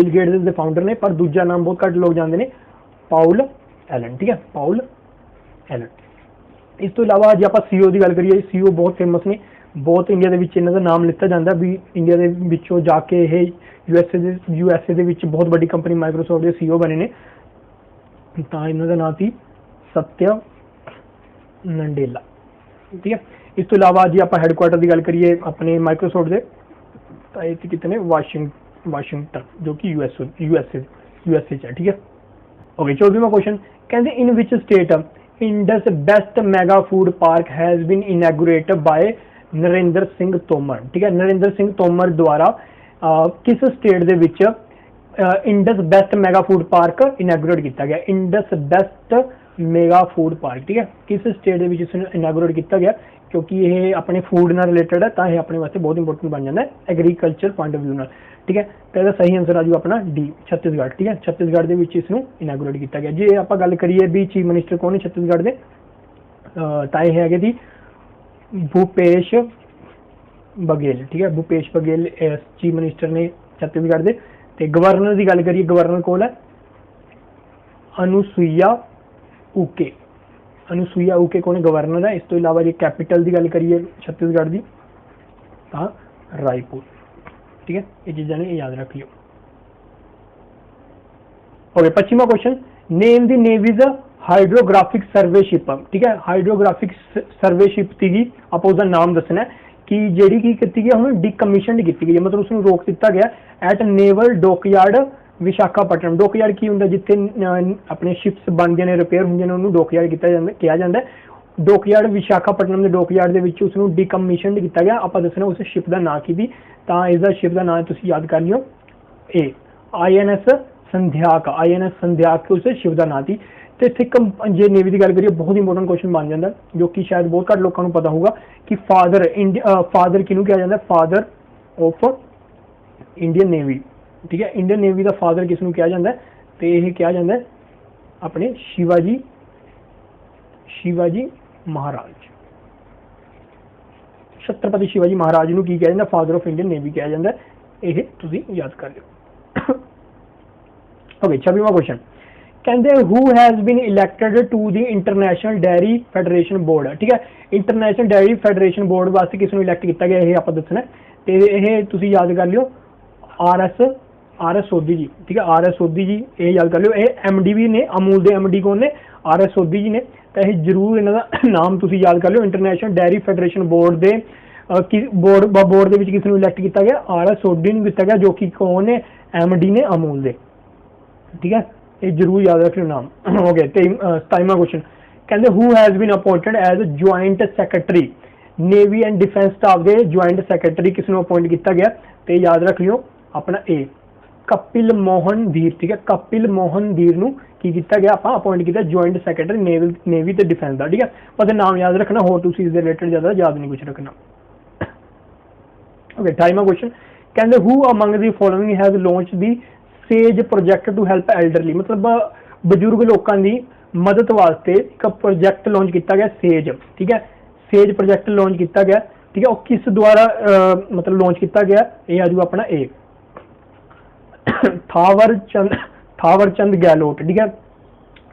गेट्स के फाउंडर ने, पर दूजा नाम बहुत घट लोग जानते हैं, पाउल एलन। ठीक है, पाउल एलन। इस तो इलावा जो आप CEO की गल करिए, CEO बहुत फेमस ने, बहुत इंडिया के इन्हों का नाम लिता जाता भी इंडिया के विचों जाके ये USA के बहुत बड़ी कंपनी माइक्रोसॉफ्ट के CEO बने ने। तो इन्हों का नाम थी सत्या नडेला। ठीक है, इस तो इलावा जी आप हैडकुआटर की गल करिए अपने माइक्रोसॉफ्ट के, तो ये कितने वाशिंगटन जो कि USA है। ठीक है, ओके, 24वां क्वेश्चन कहते in which state Indus best mega food park has been inaugurated by Narendra Singh Tomar. ठीक है, नरेंद्र सिंह तोमर द्वारा किस स्टेट दे which Indus best mega food park inaugurate किया गया, Indus best mega food park. ठीक है, किस स्टेट दे विच इसनूं इनैगोरेट किया गया, क्योंकि ये अपने फूड नाल रिलेटेड है, तो यह अपने वास्ते बहुत इंपोर्टेंट बन जाता है एग्रीकल्चर पॉइंट ऑफ व्यू नाल। ठीक है, तो इसका सही आंसर आ जाऊ अपना डी, छत्तीसगढ़। ठीक है, छत्तीसगढ़ के विच इसनूं इनैगोरेट किया गया। जे आप गल करिए भी चीफ मिनिस्टर कौन है छत्तीसगढ़ के, तो यह है जी भूपेश बघेल। ठीक है, भूपेश बघेल चीफ मिनिस्टर ने छत्तीसगढ़ के। तो गवर्नर की गल करिए, गवर्नर कौन है, अनुसुईया उके। अनुसुईया उके कौन गवर्नर है। इस तो इलावा जी कैपिटल की गल करिए छत्तीसगढ़ की, तो रायपुर। ठीक है, ये चीज़ा ने याद रख लियो। ओके, 25वां question name the navy's hydrographic survey ship, ਠੀਕ ਹੈ, ਹਾਈਡਰੋਗ੍ਰਾਫਿਕ ਸਰਵੇਸ਼ਿਪ ਸੀਗੀ, ਆਪਾਂ ਉਹਦਾ ਨਾਮ ਦੱਸਣਾ ਕਿ ਜਿਹੜੀ ਕੀ ਕੀਤੀ ਗਈ ਹੁਣ ਡੀਕਮਿਸ਼ਨਡ ਕੀਤੀ ਗਈ ਹੈ, ਮਤਲਬ ਉਸਨੂੰ ਰੋਕ ਦਿੱਤਾ ਗਿਆ ਐਟ ਨੇਵਲ ਡੋਕਯਾਰਡ ਵਿਸ਼ਾਖਾਪਟਨਮ। ਡੋਕਯਾਰਡ ਕੀ ਹੁੰਦਾ, ਜਿੱਥੇ ਆਪਣੇ ਸ਼ਿਪਸ ਬਣਦੀਆਂ ਨੇ, ਰਿਪੇਅਰ ਹੁੰਦੀਆਂ ਨੇ, ਉਹਨੂੰ ਡੋਕਯਾਰਡ ਕਿਹਾ ਜਾਂਦਾ। ਡੋਕਯਾਰਡ ਵਿਸ਼ਾਖਾਪਟਨਮ ਦੇ ਡੋਕਯਾਰਡ ਦੇ ਵਿੱਚ ਉਸਨੂੰ ਡੀਕਮਿਸ਼ਨਡ ਕੀਤਾ ਗਿਆ। ਆਪਾਂ ਦੱਸਣਾ ਉਸ ਸ਼ਿਪ ਦਾ ਨਾਂ ਕੀ ਸੀ, ਤਾਂ ਇਸ ਦਾ ਸ਼ਿਪ ਦਾ ਨਾਮ ਤੁਸੀਂ ਯਾਦ ਕਰ ਲਿਓ, ਇਹ INS ਸੰਧਿਆਕ, INS ਸੰਧਿਆਕ ਉਸ ਸ਼ਿਪ ਦਾ ਨਾਂ ਸੀ। ਤੇ ਇੱਥੇ ਜੇ ਨੇਵੀ ਦੀ ਗੱਲ ਕਰੀਏ, ਬਹੁਤ ਇੰਪੋਰਟੈਂਟ ਕੁਐਸਚਨ ਬਣ ਜਾਂਦਾ, ਜੋ ਕਿ ਸ਼ਾਇਦ ਬਹੁਤ ਘੱਟ ਲੋਕਾਂ ਨੂੰ ਪਤਾ ਹੋਊਗਾ ਕਿ ਫਾਦਰ ਕਿਹਨੂੰ ਕਿਹਾ ਜਾਂਦਾ, ਫਾਦਰ ਆਫ ਇੰਡੀਅਨ ਨੇਵੀ, ਠੀਕ ਹੈ, ਇੰਡੀਅਨ ਨੇਵੀ ਦਾ ਫਾਦਰ ਕਿਸ ਨੂੰ ਕਿਹਾ ਜਾਂਦਾ, ਤੇ ਇਹ ਕਿਹਾ ਜਾਂਦਾ ਆਪਣੇ ਸ਼ਿਵਾਜੀ ਮਹਾਰਾਜ, ਛਤਰਪਤੀ ਸ਼ਿਵਾਜੀ ਮਹਾਰਾਜ ਨੂੰ ਕੀ ਕਿਹਾ ਜਾਂਦਾ, ਫਾਦਰ ਆਫ ਇੰਡੀਅਨ ਨੇਵੀ ਕਿਹਾ ਜਾਂਦਾ। ਇਹ ਤੁਸੀਂ ਯਾਦ ਕਰ ਲਿਓ। ਓਕੇ, 26ਵਾਂ ਕੁਐਸਚਨ ਕਹਿੰਦੇ who has been elected to the international dairy federation board, ਠੀਕ ਹੈ, ਇੰਟਰਨੈਸ਼ਨਲ ਡੇਅਰੀ ਫੈਡਰੇਸ਼ਨ ਬੋਰਡ ਵਾਸਤੇ ਕਿਸ ਨੂੰ ਇਲੈਕਟ ਕੀਤਾ ਗਿਆ, ਇਹ ਆਪਾਂ ਦੱਸਣਾ। ਤੇ ਇਹ ਤੁਸੀਂ ਯਾਦ ਕਰ ਲਿਓ, RS ਸੋਢੀ ਜੀ, ਠੀਕ ਹੈ, RS ਸੋਢੀ ਜੀ, ਇਹ ਯਾਦ ਕਰ ਲਿਓ। ਇਹ MD ਵੀ ਨੇ, ਅਮੂਲ ਦੇ MD ਕੌਣ ਨੇ, RS ਸੋਢੀ ਜੀ ਨੇ। ਤਾਂ ਇਹ ਜ਼ਰੂਰ ਇਹਨਾਂ ਦਾ ਨਾਮ ਤੁਸੀਂ ਯਾਦ ਕਰ ਲਿਓ। ਇੰਟਰਨੈਸ਼ਨਲ ਡੇਅਰੀ ਫੈਡਰੇਸ਼ਨ ਬੋਰਡ ਦੇ ਬੋਰਡ ਦੇ ਵਿੱਚ ਕਿਸ ਨੂੰ ਇਲੈਕਟ ਕੀਤਾ ਗਿਆ, RS ਸੋਢੀ ਨੂੰ ਕੀਤਾ ਗਿਆ, ਜੋ ਕਿ ਕੌਣ ਨੇ, MD ਨੇ ਅਮੂਲ ਦੇ, ਠੀਕ ਹੈ, ਇਹ ਜ਼ਰੂਰ ਯਾਦ ਰੱਖਿਓ ਨਾਮ। ਹੋ ਗਿਆ। 27ਵਾਂ ਕੁਐਸਚਨ ਕਹਿੰਦੇ who has bean appointed as joint secretary navy and defence staff ਦੇ ਜੁਆਇੰਟ ਸੈਕਟਰੀ ਕਿਸ ਨੂੰ ਅਪਾਇੰਟ ਕੀਤਾ ਗਿਆ, ਤੇ ਯਾਦ ਰੱਖ ਲਿਓ ਆਪਣਾ ਇਹ ਕਪਿਲ ਮੋਹਨ ਧੀਰ, ਠੀਕ ਹੈ, ਕਪਿਲ ਮੋਹਨ ਧੀਰ ਨੂੰ ਕੀ ਕੀਤਾ ਗਿਆ, ਆਪਾਂ ਅਪਾਇੰਟ ਕੀਤਾ ਜੁਆਇੰਟ ਸੈਕਟਰੀ ਨੇਵੀ ਤੇ ਡਿਫੈਂਸ ਦਾ, ਠੀਕ ਹੈ। ਪਰ ਨਾਮ ਯਾਦ ਰੱਖਣਾ, ਹੋਰ ਤੁਸੀਂ ਇਸ ਦੇ ਰਿਲੇਟਡ ਜ਼ਿਆਦਾ ਯਾਦ ਨਹੀਂ ਕੁਝ ਰੱਖਣਾ। ਓਕੇ, 28ਵਾਂ ਕੁਐਸਚਨ ਕਹਿੰਦੇ who among the following has launch the SAGE project to help elderly, ਮਤਲਬ ਬਜ਼ੁਰਗ ਲੋਕਾਂ ਦੀ ਮਦਦ ਵਾਸਤੇ ਇੱਕ ਪ੍ਰੋਜੈਕਟ ਲਾਂਚ ਕੀਤਾ ਗਿਆ, ਸੇਜ, ਠੀਕ ਹੈ, ਸੇਜ ਪ੍ਰੋਜੈਕਟ ਲਾਂਚ ਕੀਤਾ ਗਿਆ, ਠੀਕ ਹੈ। ਉਹ ਕਿਸ ਦੁਆਰਾ ਮਤਲਬ ਲਾਂਚ ਕੀਤਾ ਗਿਆ, ਇਹ ਆ ਜੂ ਆਪਣਾ ਇਹ ਥਾਵਰਚੰਦ ਗਹਿਲੋਟ, ਠੀਕ ਹੈ,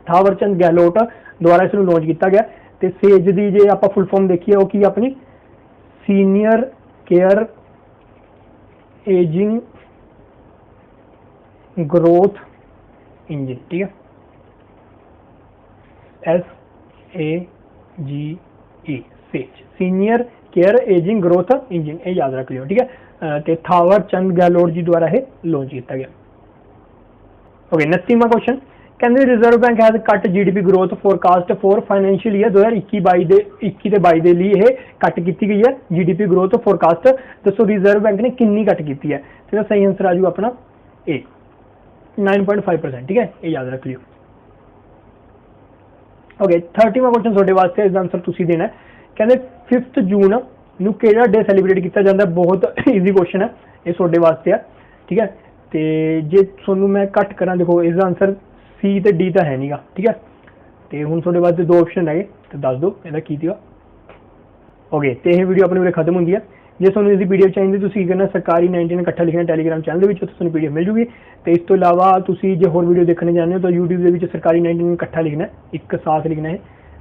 ਥਾਵਰਚੰਦ ਗਹਿਲੋਟ ਦੁਆਰਾ ਇਸ ਨੂੰ ਲਾਂਚ ਕੀਤਾ ਗਿਆ। ਤੇ ਸੇਜ ਦੀ ਜੇ ਆਪਾਂ ਫੁੱਲ ਫਾਰਮ ਦੇਖੀਏ, ਉਹ ਕੀ ਆਪਣੀ ਸੀਨੀਅਰ ਕੇਅਰ ਏजिंग ग्रोथ इंजन, ठीक है, SAGE, says, senior care ageing growth engine, ये याद रख लियो, ठीक है। ते थावर चंद गहलोत जी द्वारा है लॉन्च किया गया। ओके, 29वां क्वेश्चन कहते reserve bank has cut GDP growth forecast for financial year 2021-22 के लिए कट की गई है GDP ग्रोथ फोरकास्ट। दसो रिजर्व बैंक ने कितनी कट की है, तो सही आंसर आ जाऊ अपना ए 9.5%, ठीक है, ये याद रख लियो। ओके, 30वां क्वेश्चन ਤੁਹਾਡੇ ਵਾਸਤੇ, ਇਸ ਦਾ ਆਨਸਰ ਤੁਸੀਂ ਦੇਣਾ ਹੈ। ਕਹਿੰਦੇ 5 ਜੂਨ ਨੂੰ ਕਿਹੜਾ ਡੇ ਸੈਲੀਬ੍ਰੇਟ ਕੀਤਾ ਜਾਂਦਾ, ਬਹੁਤ ਈਜ਼ੀ ਕੁਐਸਚਨ ਹੈ, ਇਹ ਤੁਹਾਡੇ ਵਾਸਤੇ ਹੈ, ਠੀਕ ਹੈ। ਤੇ ਜੇ ਤੁਹਾਨੂੰ ਮੈਂ ਕੱਟ ਕਰਾਂ, ਦੇਖੋ ਇਸ ਦਾ ਆਨਸਰ C ਤੇ D ਤਾਂ ਹੈ ਨਹੀਂਗਾ, ਠੀਕ ਹੈ। ਤੇ ਹੁਣ ਤੁਹਾਡੇ ਵਾਸਤੇ ਦੋ ਆਪਸ਼ਨ ਹੈਗੇ, ਤੇ ਦੱਸ ਦਿਓ ਇਹਦਾ ਕੀ ਸੀਗਾ। ਓਕੇ, ਤੇ ਇਹ ਵੀਡੀਓ ਆਪਣੀ ਉਰੇ ਖਤਮ ਹੁੰਦੀ ਹੈ। ਜੇ ਤੁਹਾਨੂੰ ਇਹਦੀ ਪੀਡੀਐਫ ਚਾਹੀਦੀ, ਤੁਸੀਂ ਕੀ ਕਰਨਾ, ਸਰਕਾਰੀ 99 ਇਕੱਠਾ ਲਿਖਣਾ ਟੈਲੀਗ੍ਰਾਮ ਚੈਨਲ ਦੇ ਵਿੱਚ, ਉੱਥੇ ਤੁਹਾਨੂੰ ਪੀਡੀਐਫ ਮਿਲ ਜੂਗੀ। ਤੇ ਇਸ ਤੋਂ ਇਲਾਵਾ ਤੁਸੀਂ ਜੇ ਹੋਰ ਵੀਡੀਓ ਦੇਖਣੇ ਚਾਹੁੰਦੇ ਹੋ ਤਾਂ YouTube ਦੇ ਵਿੱਚ ਸਰਕਾਰੀ 99 ਇਕੱਠਾ ਲਿਖਣਾ, ਇੱਕ ਸਾਥ ਲਿਖਣਾ ਹੈ,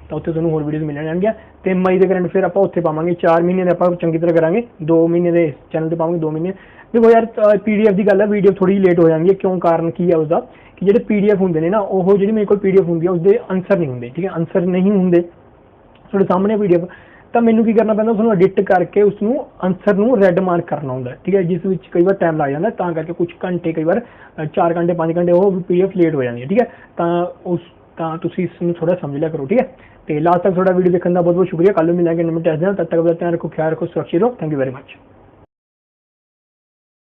ਤਾਂ ਉੱਥੇ ਤੁਹਾਨੂੰ ਹੋਰ ਵੀਡੀਓਜ਼ ਮਿਲ ਜਾਣਗੀਆਂ। ਤੇ ਮਈ ਦੇ ਕਰੰਟ ਫਿਰ ਆਪਾਂ ਉੱਥੇ ਪਾਵਾਂਗੇ, 4 ਮਹੀਨੇ ਦੇ ਆਪਾਂ ਚੰਗੀ ਤਰ੍ਹਾਂ ਕਰਾਂਗੇ, 2 ਮਹੀਨੇ ਦੇ ਚੈਨਲ ਤੇ ਪਾਵਾਂਗੇ, 2 ਮਹੀਨੇ। ਦੇਖੋ ਯਾਰ, ਪੀਡੀਐਫ ਦੀ ਗੱਲ ਹੈ, ਵੀਡੀਓ ਥੋੜੀ ਲੇਟ ਹੋ ਜਾਂਦੀ ਹੈ, ਕਿਉਂ, ਕਾਰਨ ਕੀ ਹੈ ਉਸਦਾ, ਕਿ ਜਿਹੜੇ ਪੀਡੀਐਫ ਹੁੰਦੇ ਨੇ ਨਾ, ਉਹ ਜਿਹੜੀ ਮੇਰੇ ਕੋਲ ਪੀਡੀਐਫ ਹੁੰਦੀ ਹੈ ਉਸਦੇ ਆਨਸਰ ਨਹੀਂ ਹੁੰਦੇ, ਠੀਕ ਹੈ, ਆਨਸਰ ਨਹੀਂ ਹੁੰਦੇ ਤੁਹਾਡੇ ਸਾਹਮਣੇ ਪੀਡੀਐਫ, ਤਾਂ ਮੈਨੂੰ ਕੀ ਕਰਨਾ ਪੈਂਦਾ, ਉਸਨੂੰ ਐਡਿਟ ਕਰਕੇ ਉਸਨੂੰ ਆਨਸਰ ਨੂੰ ਰੈੱਡ ਮਾਰਕ ਕਰਨਾ ਹੁੰਦਾ, ਠੀਕ ਹੈ, ਜਿਸ ਵਿੱਚ ਕਈ ਵਾਰ ਟਾਈਮ ਲੱਗ ਜਾਂਦਾ, ਤਾਂ ਕਰਕੇ ਕੁਝ ਘੰਟੇ, ਕਈ ਵਾਰ 4 ਘੰਟੇ 5 ਘੰਟੇ ਉਹ ਪੀਡੀਐਫ ਲੇਟ ਹੋ ਜਾਂਦੀ ਹੈ, ਠੀਕ ਹੈ। ਤਾਂ ਤੁਸੀਂ ਇਸ ਨੂੰ ਥੋੜਾ ਸਮਝ ਲਿਆ ਕਰੋ, ਠੀਕ ਹੈ। ਤੇ ਲਾਸਟ ਤੱਕ ਤੁਹਾਡਾ ਵੀਡੀਓ ਦੇਖਣ ਦਾ ਬਹੁਤ ਬਹੁਤ ਸ਼ੁਕਰੀਆ। ਕੱਲ੍ਹ ਨੂੰ ਮਿਲਾਂਗੇ ਨਵੇਂ ਟੈਸਟ ਨਾਲ, ਤਦ ਤੱਕ ਆਪਣਾ ਧਿਆਨ ਰੱਖੋ, ਖਿਆਲ ਰੱਖੋ, ਸੁਰੱਖਿਅਤ ਰਹੋ। Thank you very much.